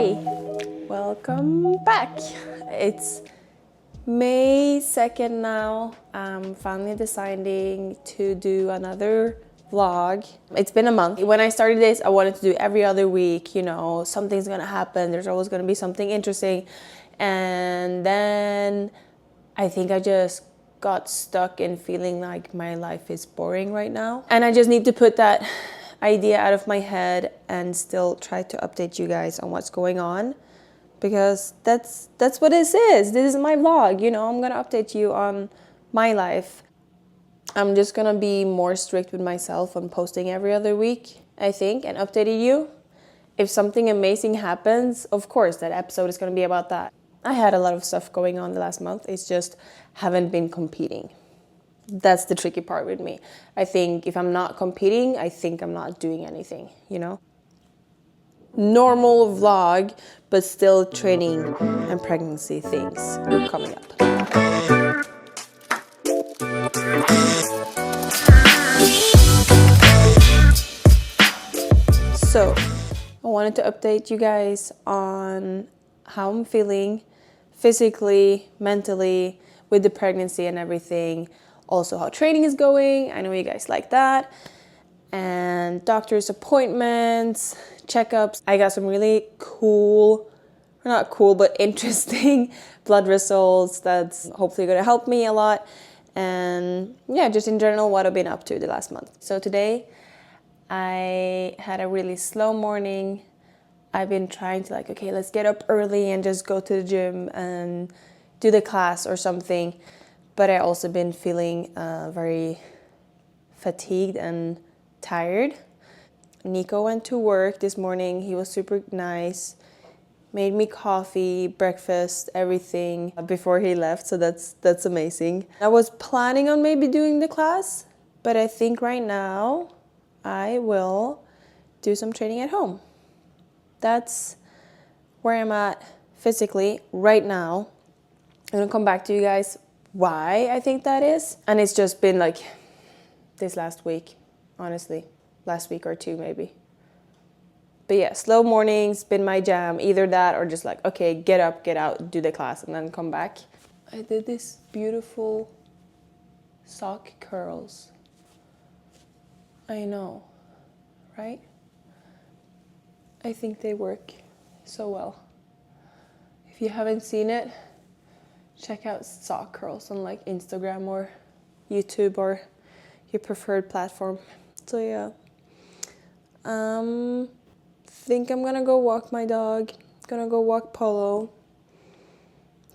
Hi, welcome back. It's May 2nd now. I'm finally deciding to do another vlog. It's been a month. When I started this, I wanted to do every other week, you know, something's gonna happen. There's always gonna be something interesting. And then I think I just got stuck in feeling like my life is boring right now. And I just need to put that idea out of my head and still try to update you guys on what's going on, because that's what this is. This is my vlog, you know. I'm gonna update you on my life. I'm just gonna be more strict with myself on posting every other week, I think, and updating you. If something amazing happens, of course that episode is gonna be about that. I had a lot of stuff going on the last month. It's just haven't been competing. That's the tricky part with me. I think if I'm not competing, I think I'm not doing anything, you know? Normal vlog, but still training and pregnancy things coming up. So, I wanted to update you guys on how I'm feeling physically, mentally, with the pregnancy and everything. Also how training is going. I know you guys like that. And doctor's appointments, checkups. I got some really cool, or not cool, but interesting blood results that's hopefully gonna help me a lot. And yeah, just in general, what I've been up to the last month. So today, I had a really slow morning. I've been trying to okay, let's get up early and just go to the gym and do the class or something. But I also been feeling very fatigued and tired. Nico went to work this morning. He was super nice. Made me coffee, breakfast, everything before he left. So that's amazing. I was planning on maybe doing the class, but I think right now I will do some training at home. That's where I'm at physically right now. I'm gonna come back to you guys why I think that is. And it's just been like this last week, honestly. Last week or two maybe. But yeah, slow mornings been my jam. Either that or just okay, get up, get out, do the class and then come back. I did this beautiful sock curls. I know, right? I think they work so well. If you haven't seen it, check out sock curls on Instagram or YouTube or your preferred platform. So yeah, think I'm gonna go walk my dog. Gonna go walk Polo,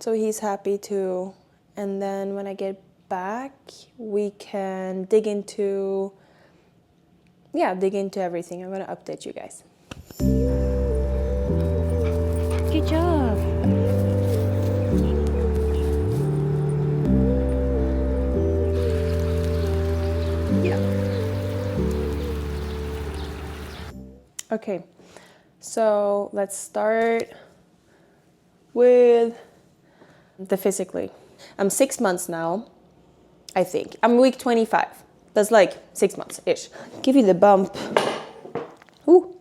so he's happy too. And then when I get back, we can dig into everything. I'm gonna update you guys. Good job. Okay, so let's start with the physically. I'm 6 months now, I think. I'm week 25. That's 6 months-ish. Give you the bump. Ooh.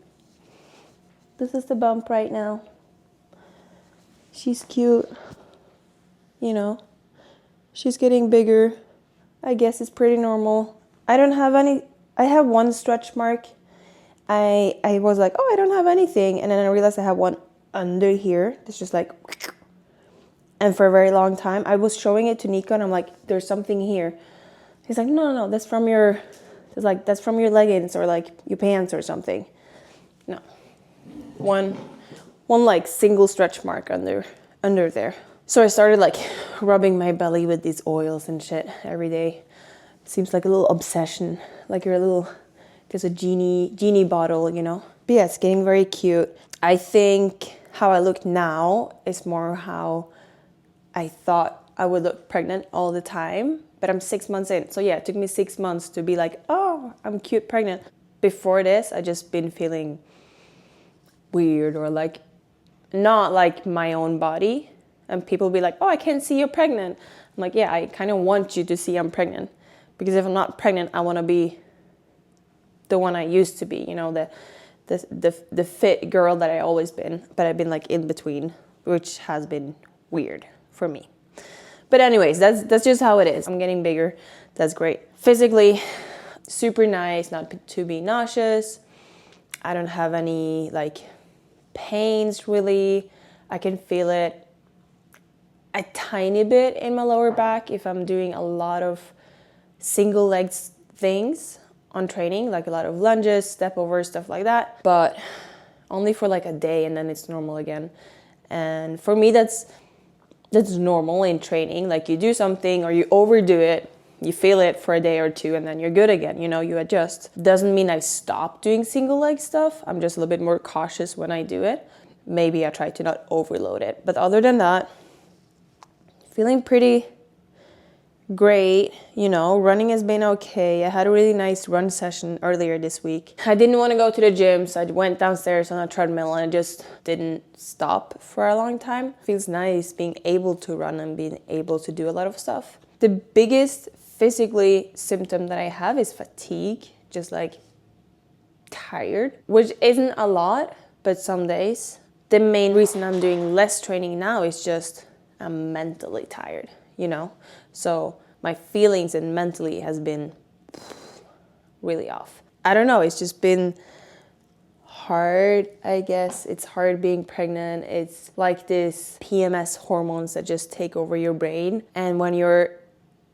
This is the bump right now. She's cute. You know, she's getting bigger. I guess it's pretty normal. I don't have any, I have one stretch mark. I was like, oh, I don't have anything. And then I realized I have one under here. It's just and for a very long time, I was showing it to Nico and I'm like, there's something here. He's like, no, that's from your, that's from your leggings or your pants or something. No, one single stretch mark under there. So I started rubbing my belly with these oils and shit every day. It seems like a little obsession, there's a genie bottle, you know. But yeah, it's getting very cute. I think how I look now is more how I thought I would look pregnant all the time. But I'm 6 months in. So yeah, it took me 6 months to be oh, I'm cute pregnant. Before this, I just been feeling weird or not my own body. And people be like, oh, I can't see you're pregnant. I'm like, yeah, I kind of want you to see I'm pregnant. Because if I'm not pregnant, I want to be the one I used to be, you know, the fit girl that I always been, but I've been like in between, which has been weird for me. But anyways, that's just how it is. I'm getting bigger. That's great. Physically, super nice, not to be nauseous. I don't have any like pains really. I can feel it a tiny bit in my lower back if I'm doing a lot of single legs things on training, like a lot of lunges, step over, stuff like that, but only for like a day and then it's normal again. And for me, that's normal in training. Like you do something or you overdo it, you feel it for a day or two and then you're good again, you know, you adjust. Doesn't mean I stop doing single leg stuff. I'm just a little bit more cautious when I do it. Maybe I try to not overload it. But other than that, feeling pretty great, you know, running has been okay. I had a really nice run session earlier this week. I didn't want to go to the gym, so I went downstairs on a treadmill and I just didn't stop for a long time. Feels nice being able to run and being able to do a lot of stuff. The biggest physically symptom that I have is fatigue, just like tired, which isn't a lot, but some days. The main reason I'm doing less training now is just I'm mentally tired, you know? So my feelings and mentally has been really off. I don't know, it's just been hard, I guess. It's hard being pregnant. It's like this PMS hormones that just take over your brain. And when you're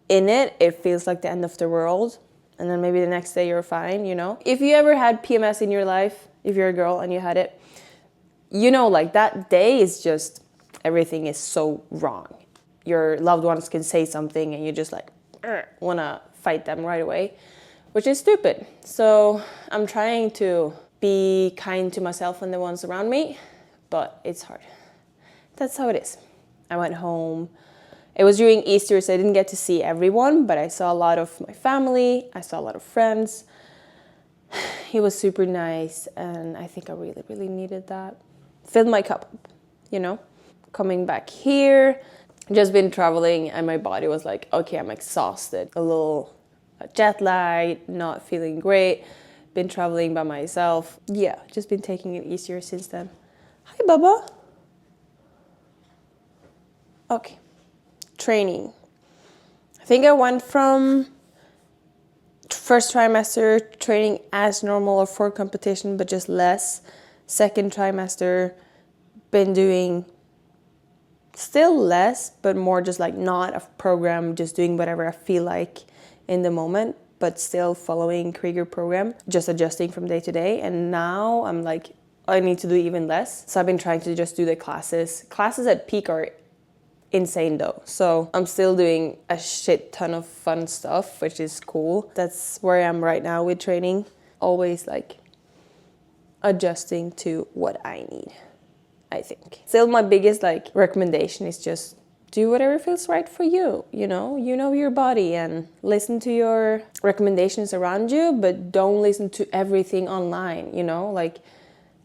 in it, it feels like the end of the world. And then maybe the next day you're fine, you know? If you ever had PMS in your life, if you're a girl and you had it, you know, like that day is just, everything is so wrong. Your loved ones can say something and you just like want to fight them right away, which is stupid. So I'm trying to be kind to myself and the ones around me, but it's hard. That's how it is. I went home. It was during Easter, so I didn't get to see everyone, but I saw a lot of my family. I saw a lot of friends. It was super nice, and I think I really, really needed that. Filled my cup up, you know? Coming back here, just been traveling, and my body was like, okay, I'm exhausted. A little jet lag, not feeling great. Been traveling by myself. Yeah, just been taking it easier since then. Hi, Bubba. Okay. Training. I think I went from first trimester training as normal or for competition, but just less. Second trimester, been doing still less, but more just like not a program, just doing whatever I feel like in the moment, but still following Krieger program, just adjusting from day to day. And now I'm like, I need to do even less. So I've been trying to just do the classes. Classes at peak are insane though. So I'm still doing a shit ton of fun stuff, which is cool. That's where I am right now with training. Always like adjusting to what I need, I think. Still my biggest like recommendation is just do whatever feels right for you, you know your body, and listen to your recommendations around you, but don't listen to everything online, you know, like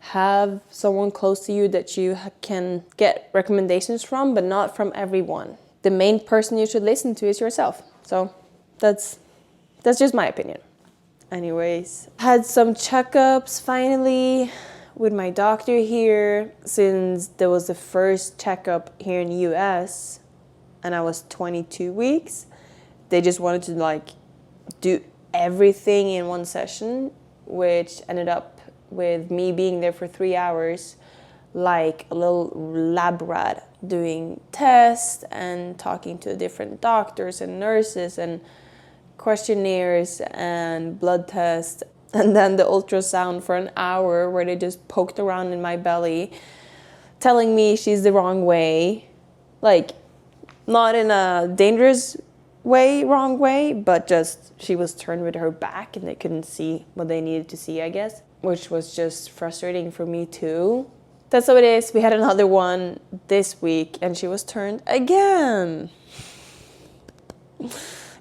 have someone close to you that you can get recommendations from, but not from everyone. The main person you should listen to is yourself. So that's just my opinion. Anyways, had some checkups finally with my doctor here, since there was the first checkup here in the US and I was 22 weeks. They just wanted to like do everything in one session, which ended up with me being there for 3 hours, like a little lab rat, doing tests and talking to different doctors and nurses and questionnaires and blood tests, and then the ultrasound for an hour where they just poked around in my belly telling me she's the wrong way, like not in a dangerous way, wrong way, but just she was turned with her back and they couldn't see what they needed to see, I guess, which was just frustrating for me too. That's how it is. We had another one this week and she was turned again.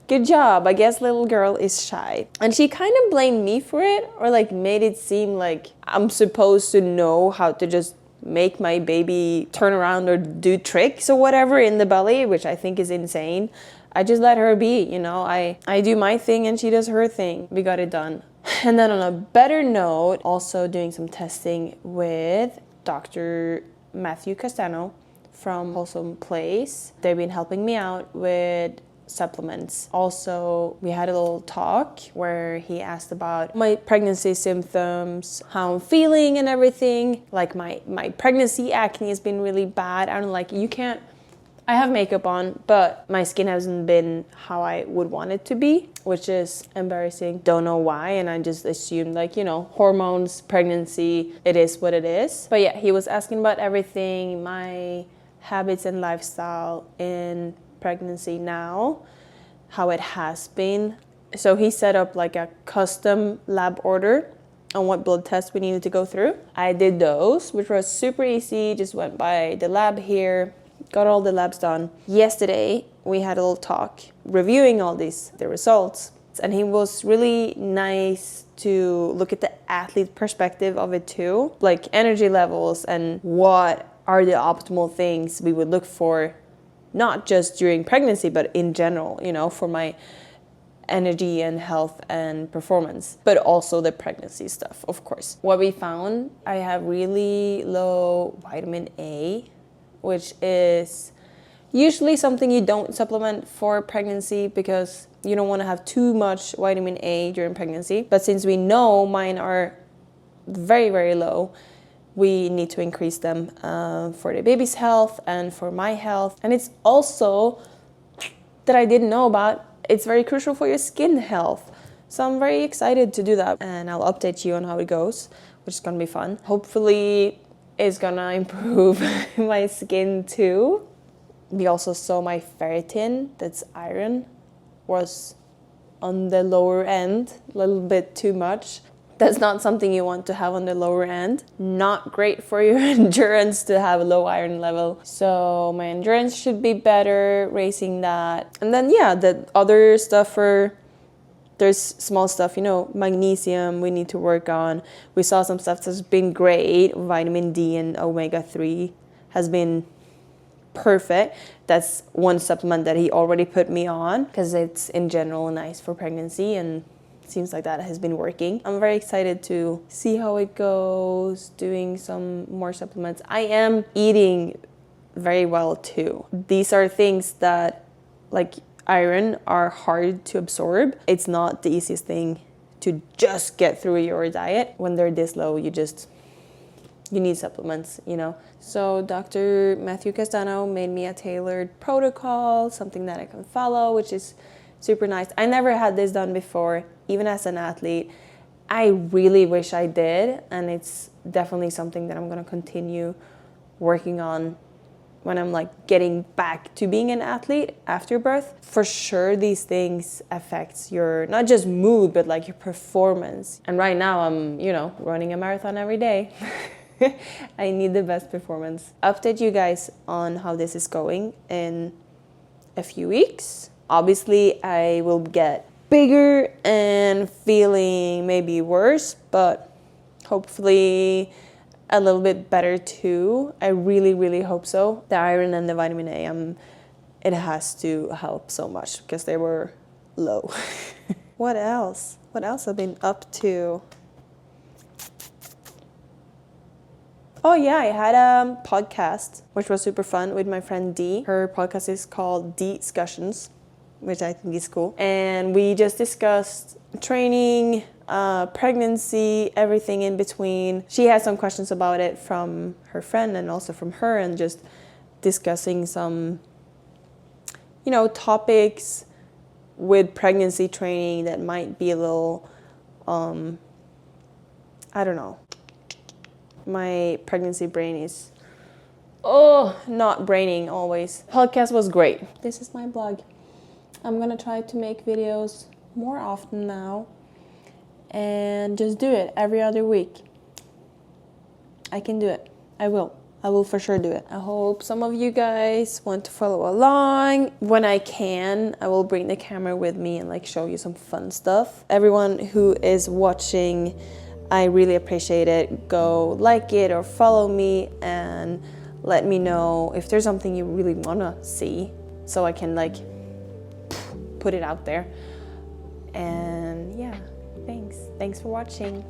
Good job. I guess little girl is shy. And she kind of blamed me for it, or like made it seem like I'm supposed to know how to just make my baby turn around or do tricks or whatever in the belly, which I think is insane. I just let her be, you know. I do my thing and she does her thing. We got it done. And then on a better note, also doing some testing with Dr. Matthew Castano from Wholesome Place. They've been helping me out with supplements. Also, we had a little talk where he asked about my pregnancy symptoms, how I'm feeling and everything. Like my pregnancy acne has been really bad. I don't like, I have makeup on, but my skin hasn't been how I would want it to be, which is embarrassing. Don't know why, and I just assumed like, hormones, pregnancy, it is what it is. But yeah, he was asking about everything, my habits and lifestyle in pregnancy now, how it has been. So he set up like a custom lab order on what blood tests we needed to go through. I did those, which was super easy, just went by the lab here, got all the labs done. Yesterday, we had a little talk reviewing all the results. And he was really nice to look at the athlete perspective of it too. Like energy levels and what are the optimal things we would look for, not just during pregnancy, but in general, for my energy and health and performance, but also the pregnancy stuff, of course. What we found, I have really low vitamin A, which is usually something you don't supplement for pregnancy because you don't want to have too much vitamin A during pregnancy. But since we know mine are very, very low, we need to increase them for the baby's health and for my health. And it's also, that I didn't know about, it's very crucial for your skin health. So I'm very excited to do that. And I'll update you on how it goes, which is going to be fun. Hopefully it's gonna improve my skin too. We also saw my ferritin, that's iron, was on the lower end, a little bit too much. That's not something you want to have on the lower end. Not great for your endurance to have a low iron level. So my endurance should be better, raising that. And then the other stuff there's small stuff, magnesium we need to work on. We saw some stuff that's been great. Vitamin D and omega-3 has been perfect. That's one supplement that he already put me on because it's in general nice for pregnancy, and it seems like that has been working. I'm very excited to see how it goes, doing some more supplements. I am eating very well too. These are things that, like iron, are hard to absorb. It's not the easiest thing to just get through your diet. When they're this low, you need supplements, So Dr. Matthew Castano made me a tailored protocol, something that I can follow, which is super nice. I never had this done before, even as an athlete. I really wish I did, and it's definitely something that I'm going to continue working on when I'm getting back to being an athlete after birth. For sure, these things affects your, not just mood, but your performance. And right now I'm, running a marathon every day. I need the best performance. Update you guys on how this is going in a few weeks. Obviously, I will get bigger and feeling maybe worse, but hopefully a little bit better too. I really, really hope so. The iron and the vitamin A, it has to help so much because they were low. What else? What else I've been up to? Oh yeah, I had a podcast, which was super fun, with my friend Dee. Her podcast is called Discussions, which I think is cool. And we just discussed training, pregnancy, everything in between. She had some questions about it from her friend and also from her, and just discussing some, topics with pregnancy training that might be a little, I don't know. My pregnancy brain is, not braining always. Podcast was great. This is my blog. I'm gonna try to make videos more often now and just do it every other week. I can do it. I will for sure do it. I hope some of you guys want to follow along. When I can, I will bring the camera with me and show you some fun stuff. Everyone who is watching, I really appreciate it. Go like it or follow me and let me know if there's something you really wanna see, so I can put it out there. And yeah, thanks. Thanks for watching.